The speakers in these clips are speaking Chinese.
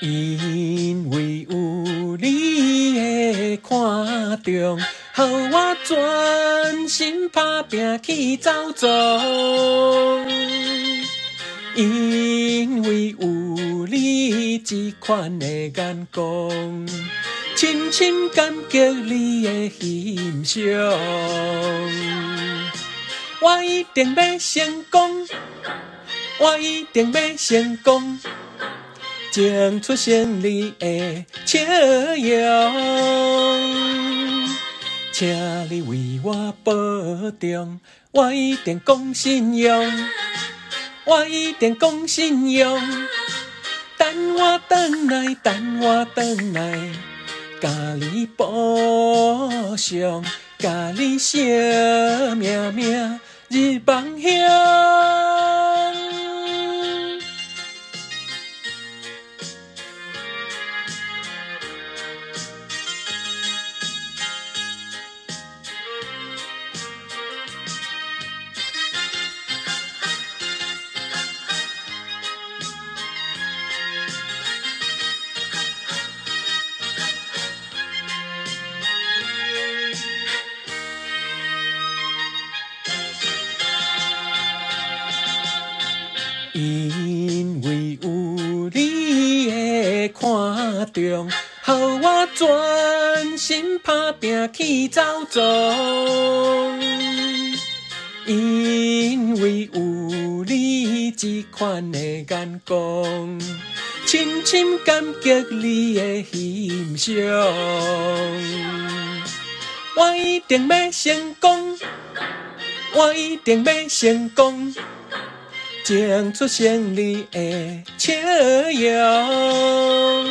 因为有你的看重，予我专心打拼去走走。因为有你这款的眼光，深深感激你的欣赏。我一定要成功，我一定要成功。争出胜利的笑容，请你为我保重，我一定讲信用，我一定讲信用。等我回来，等我回来，甲你补偿，甲你惜命命日梦乡。因为有你的看重，予我专心打拼去走走。因为有你这款的眼光，深深感激你的欣赏。我一定要成功，我一定要成功。争出胜利的笑容，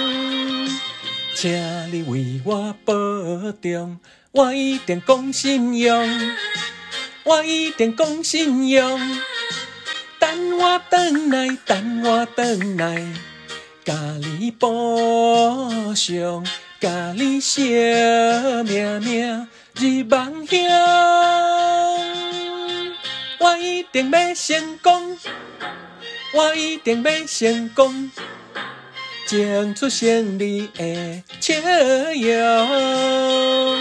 请你为我保重，我一定讲信用，我一定讲信用。等我回来，等我回来，甲你补偿，甲你惜命命日梦乡。我一定要成功，我一定要成功，争出胜利的笑容。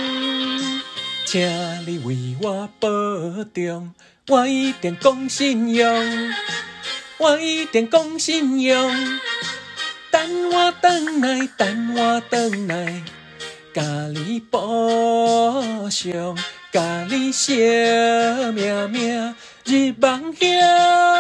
请你为我保重，我一定讲信用，我一定讲信用。等我回来，等我回来，甲你补偿，甲你惜命命日梦乡。